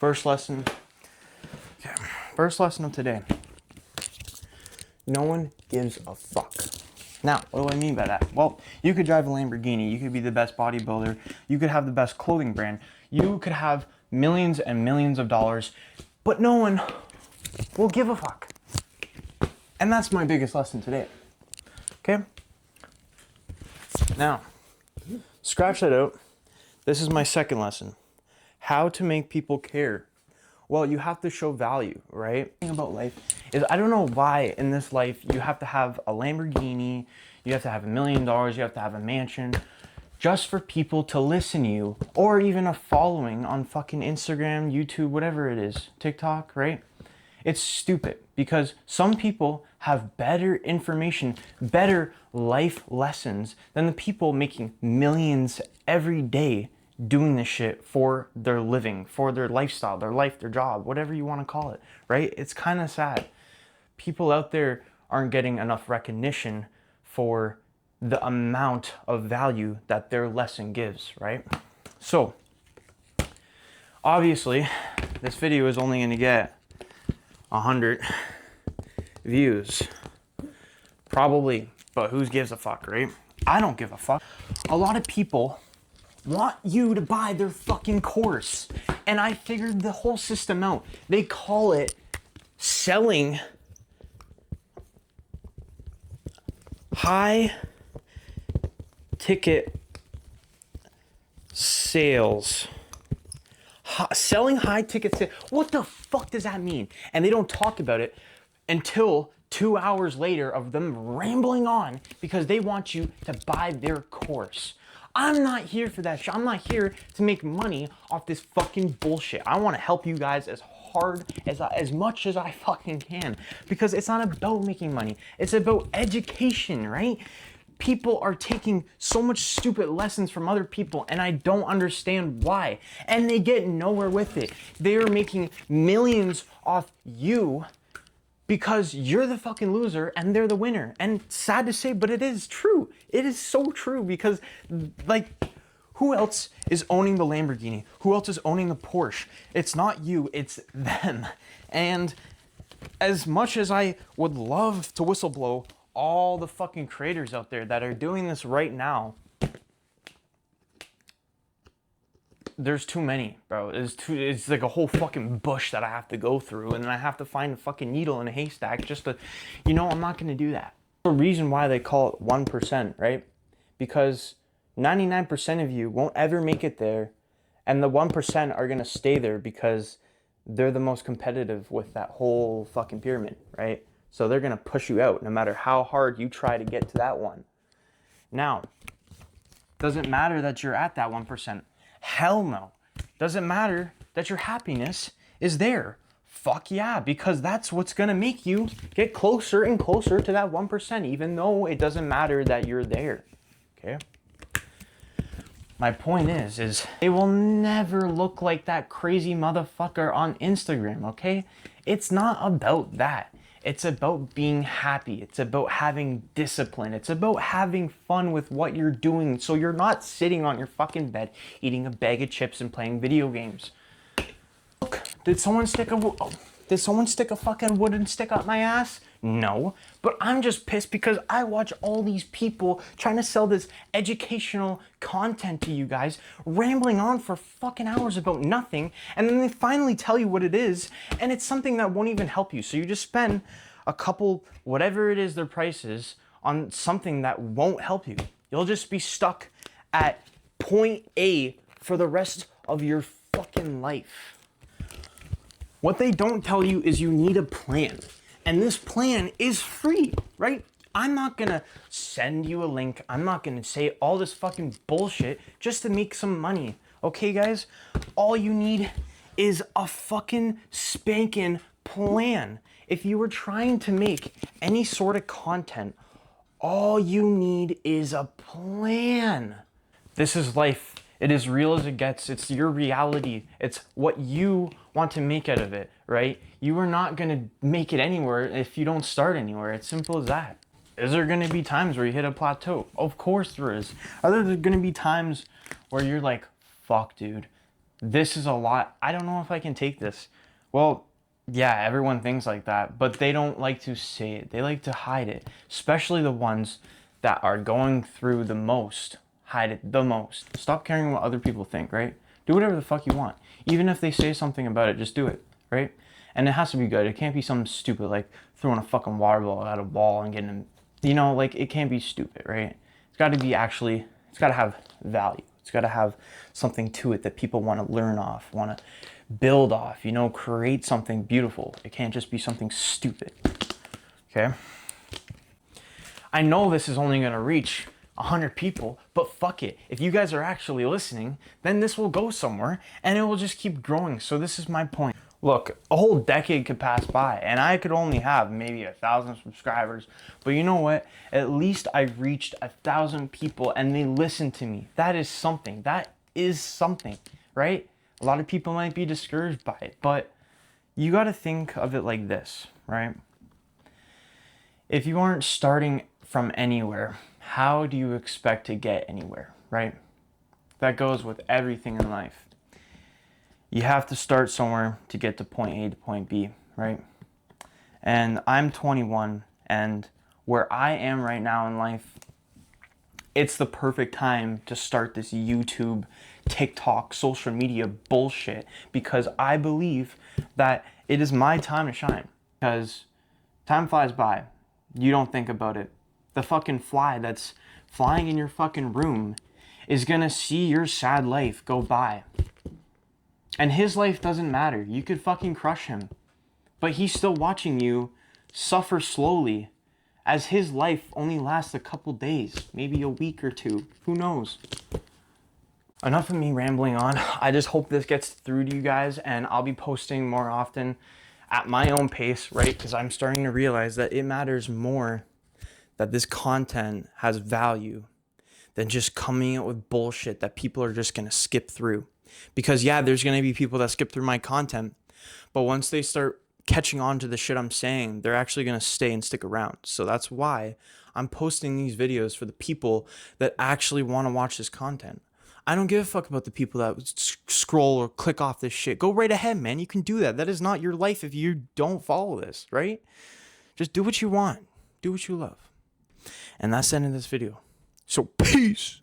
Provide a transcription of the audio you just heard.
First lesson. Okay. First lesson of today. No one gives a fuck. Now, what do I mean by that? Well, you could drive a Lamborghini. You could be the best bodybuilder. You could have the best clothing brand. You could have millions and millions of dollars, but no one will give a fuck. And that's my biggest lesson today. Okay? Now, scratch that out. This is my second lesson. How to make people care. Well, you have to show value, right? The thing about life is, I don't know why in this life you have to have a Lamborghini, you have to have $1 million, you have to have a mansion, just for people to listen to you, or even a following on fucking Instagram, YouTube, whatever it is, TikTok, right? It's stupid because some people have better information, better life lessons than the people making millions every day doing this shit for their living, for their lifestyle, their life, their job, whatever you want to call it, right? It's kind of sad. People out there aren't getting enough recognition for the amount of value that their lesson gives, right? So, obviously, this video is only going to get 100 views. Probably, but who gives a fuck, right? I don't give a fuck. A lot of people want you to buy their fucking course. And I figured the whole system out. They call it selling high ticket sales. Selling high ticket sales. What the fuck does that mean? And they don't talk about it until 2 hours later of them rambling on because they want you to buy their course. I'm not here for that shit. I'm not here to make money off this fucking bullshit. I want to help you guys as hard as much as I fucking can, because it's not about making money. It's about education, right? People are taking so much stupid lessons from other people, and I don't understand why. And they get nowhere with it. They're making millions off you because you're the fucking loser and they're the winner. And sad to say, but it is true. It is so true because, like, who else is owning the Lamborghini? Who else is owning the Porsche? It's not you, it's them. And as much as I would love to whistleblow all the fucking creators out there that are doing this right now, there's too many, bro. It's like a whole fucking bush that I have to go through, and then I have to find a fucking needle in a haystack just to, I'm not gonna do that. The reason why they call it 1%, right? Because 99% of you won't ever make it there, and the 1% are gonna stay there because they're the most competitive with that whole fucking pyramid, right? So they're gonna push you out no matter how hard you try to get to that one. Now, doesn't matter that you're at that 1%. Hell no. Doesn't matter that your happiness is there. Fuck yeah, because that's what's gonna make you get closer and closer to that 1%, even though it doesn't matter that you're there. Okay? My point is they will never look like that crazy motherfucker on Instagram, okay? It's not about that. It's about being happy. It's about having discipline. It's about having fun with what you're doing so you're not sitting on your fucking bed eating a bag of chips and playing video games. Look, did someone stick a fucking wooden stick up my ass? No, but I'm just pissed because I watch all these people trying to sell this educational content to you guys, rambling on for fucking hours about nothing, and then they finally tell you what it is, and it's something that won't even help you. So you just spend a couple, whatever it is their price is, on something that won't help you. You'll just be stuck at point A for the rest of your fucking life. What they don't tell you is you need a plan. And this plan is free, right? I'm not gonna send you a link. I'm not gonna say all this fucking bullshit just to make some money. Okay, guys? All you need is a fucking spanking plan. If you were trying to make any sort of content, all you need is a plan. This is life. It is real as it gets. It's your reality. It's what you want to make out of it, right? You are not going to make it anywhere if you don't start anywhere. It's simple as that. Is there going to be times where you hit a plateau? Of course there is. Are there going to be times where you're like, fuck, dude, this is a lot. I don't know if I can take this. Well, yeah, everyone thinks like that, but they don't like to say it. They like to hide it, especially the ones that are going through the most. Hide it the most. Stop caring what other people think, right? Do whatever the fuck you want. Even if they say something about it, just do it, right? And it has to be good. It can't be something stupid like throwing a fucking water ball at a wall and getting them, like it can't be stupid, right? It's got to be actually, it's got to have value. It's got to have something to it that people want to learn off, want to build off, create something beautiful. It can't just be something stupid. Okay? I know this is only going to reach 100 people, but fuck it. If you guys are actually listening, then this will go somewhere and it will just keep growing. So this is my point. Look, a whole decade could pass by and I could only have maybe 1,000 subscribers. But you know what? At least I reached 1,000 people and they listened to me. That is something. That is something, right? A lot of people might be discouraged by it, but you got to think of it like this, right? If you aren't starting from anywhere, how do you expect to get anywhere, right? That goes with everything in life. You have to start somewhere to get to point A to point B, right? And I'm 21, and where I am right now in life, it's the perfect time to start this YouTube, TikTok, social media bullshit, because I believe that it is my time to shine. Because time flies by. You don't think about it. The fucking fly that's flying in your fucking room is gonna see your sad life go by. And his life doesn't matter. You could fucking crush him. But he's still watching you suffer slowly as his life only lasts a couple days, maybe a week or two. Who knows? Enough of me rambling on. I just hope this gets through to you guys, and I'll be posting more often at my own pace, right? Because I'm starting to realize that it matters more that this content has value than just coming out with bullshit that people are just going to skip through. Because yeah, there's going to be people that skip through my content, but once they start catching on to the shit I'm saying, they're actually going to stay and stick around. So that's why I'm posting these videos for the people that actually want to watch this content. I don't give a fuck about the people that scroll or click off this shit. Go right ahead, man. You can do that. That is not your life if you don't follow this, right? Just do what you want. Do what you love. And that's the end of this video. So peace.